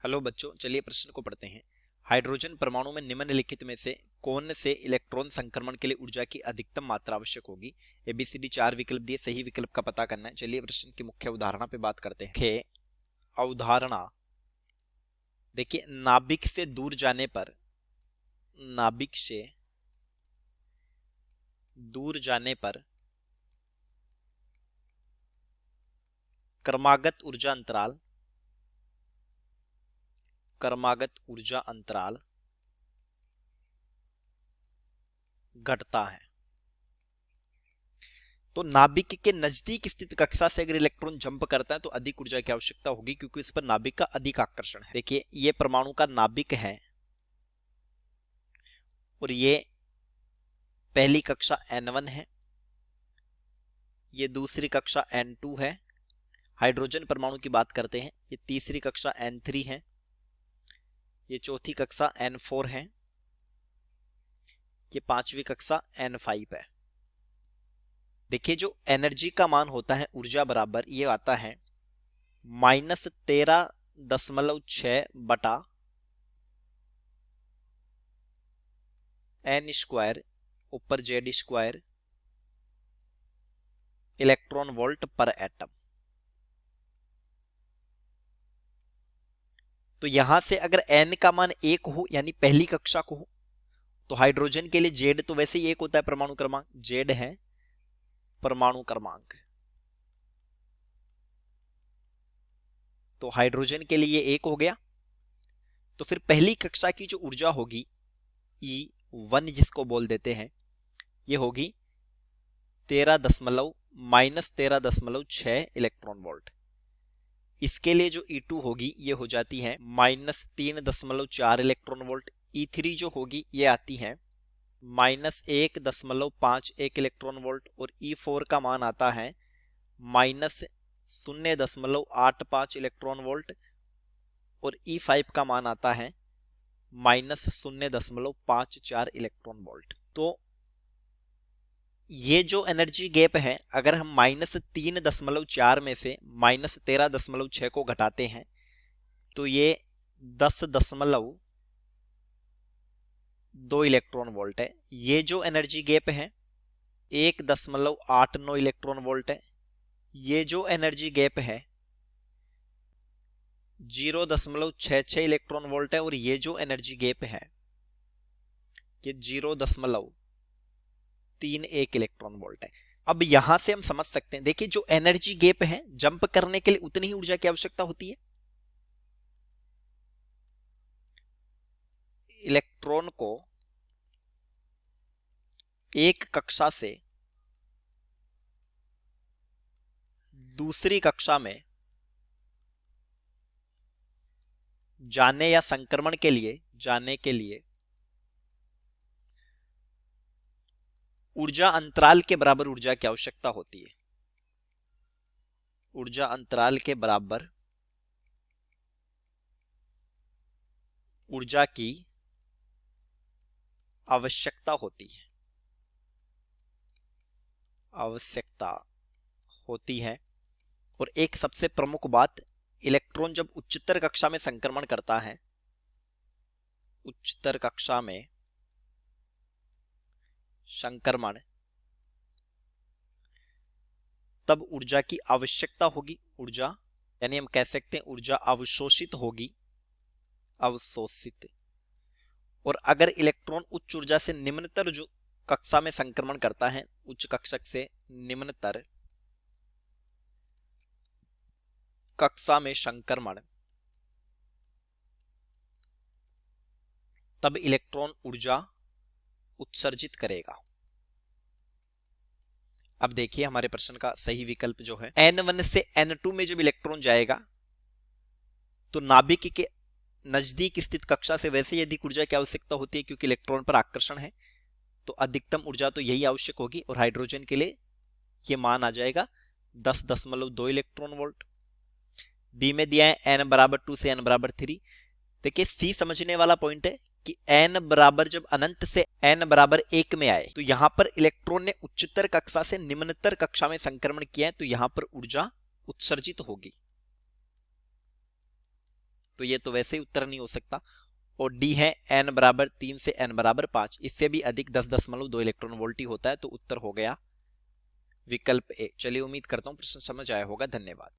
Hello बच्चों, चलिए प्रश्न को पढ़ते हैं। हाइड्रोजन परमाणु में निम्नलिखित में से कौन से इलेक्ट्रॉन संक्रमण के लिए ऊर्जा की अधिकतम मात्रा आवश्यक होगी। एबीसीडी 4 विकल्प दिए, सही विकल्प का पता करना है। चलिए प्रश्न की मुख्य अवधारणा पे बात करते हैं। मुख्य अवधारणा देखिए, नाभिक से दूर जाने पर क्रमागत ऊर्जा अंतराल घटता है। तो नाभिक के नजदीक स्थित कक्षा से अगर इलेक्ट्रॉन जंप करता है तो अधिक ऊर्जा की आवश्यकता होगी, क्योंकि इस पर नाभिक का अधिक आकर्षण है। देखिए, ये परमाणु का नाभिक है और ये पहली कक्षा N1 है, ये दूसरी कक्षा N2 है। हाइड्रोजन परमाणु की बात करते हैं, ये तीसरी कक्षा N3 है, ये चौथी कक्षा N4 है, ये पांचवी कक्षा N5 है। देखिए, जो एनर्जी का मान होता है ऊर्जा बराबर ये आता है -13.6 बटा n स्क्वायर ऊपर z स्क्वायर इलेक्ट्रॉन वोल्ट पर एटम। तो यहां से अगर n का मान 1 हो यानी पहली कक्षा को हो, तो हाइड्रोजन के लिए z तो वैसे ही 1 होता है, परमाणु क्रमांक z है परमाणु क्रमांक। तो हाइड्रोजन के लिए ये 1 हो गया। तो फिर पहली कक्षा की जो ऊर्जा होगी E1 जिसको बोल देते हैं, ये होगी 13.6 इलेक्ट्रॉन वोल्ट। इसके लिए जो E2 होगी ये हो जाती है -3.4 इलेक्ट्रॉन वोल्ट। E3 जो होगी ये आती है -1.51 इलेक्ट्रॉन वोल्ट और E4 का मान आता है -0.85 इलेक्ट्रॉन वोल्ट और E5 का मान आता है -0.54 इलेक्ट्रॉन वोल्ट। तो ये जो एनर्जी गैप है, अगर हम -3.4 में से -13.6 को घटाते हैं तो ये 10.2 इलेक्ट्रॉन वोल्ट है। ये जो एनर्जी गैप है 1.89 इलेक्ट्रॉन वोल्ट है। ये जो एनर्जी गैप है 0.66 इलेक्ट्रॉन वोल्ट है और ये जो एनर्जी गैप है ये 0.31 इलेक्ट्रॉन वोल्ट है। अब यहां से हम समझ सकते हैं, देखिए जो एनर्जी गैप है, जंप करने के लिए उतनी ही ऊर्जा की आवश्यकता होती है। इलेक्ट्रॉन को एक कक्षा से दूसरी कक्षा में जाने या संक्रमण के लिए ऊर्जा अंतराल के बराबर ऊर्जा की आवश्यकता होती है। ऊर्जा अंतराल के बराबर ऊर्जा की आवश्यकता होती है। और एक सबसे प्रमुख बात, इलेक्ट्रॉन जब उच्चतर कक्षा में संक्रमण करता है, उच्चतर कक्षा में संक्रमण, तब ऊर्जा की आवश्यकता होगी। ऊर्जा यानी हम कह सकते हैं ऊर्जा अवशोषित होगी, अवशोषित। और अगर इलेक्ट्रॉन उच्च ऊर्जा से निम्नतर जो कक्षा में संक्रमण करता है, उच्च कक्षा से निम्नतर कक्षा में संक्रमण, तब इलेक्ट्रॉन ऊर्जा उत्सर्जित करेगा। अब देखिए हमारे प्रश्न का सही विकल्प जो है, N1 से N2 में जब इलेक्ट्रॉन जाएगा तो नाभिक के नजदीक स्थित कक्षा से वैसे ही अधिक ऊर्जा की आवश्यकता होती है, क्योंकि इलेक्ट्रॉन पर आकर्षण है। तो अधिकतम ऊर्जा तो यही आवश्यक होगी और हाइड्रोजन के लिए ये मान आ जाएगा 10.2 इलेक्ट्रॉन वोल्ट। बी में दिया है n बराबर 2 से n बराबर 3। देखिए सी समझने वाला पॉइंट है कि n बराबर जब अनंत से n बराबर 1 में आए तो यहां पर इलेक्ट्रॉन ने उच्चतर कक्षा से निम्नतर कक्षा में संक्रमण किया है, तो यहां पर ऊर्जा उत्सर्जित होगी। तो ये तो वैसे ही उत्तर नहीं हो सकता। और डी है n बराबर 3 से n बराबर 5, इससे भी अधिक 10.2 इलेक्ट्रॉन वोल्ट ही होता है, तो उत्तर हो गया विकल्प ए। चलिए उम्मीद करता हूं प्रश्न समझ आया होगा। धन्यवाद।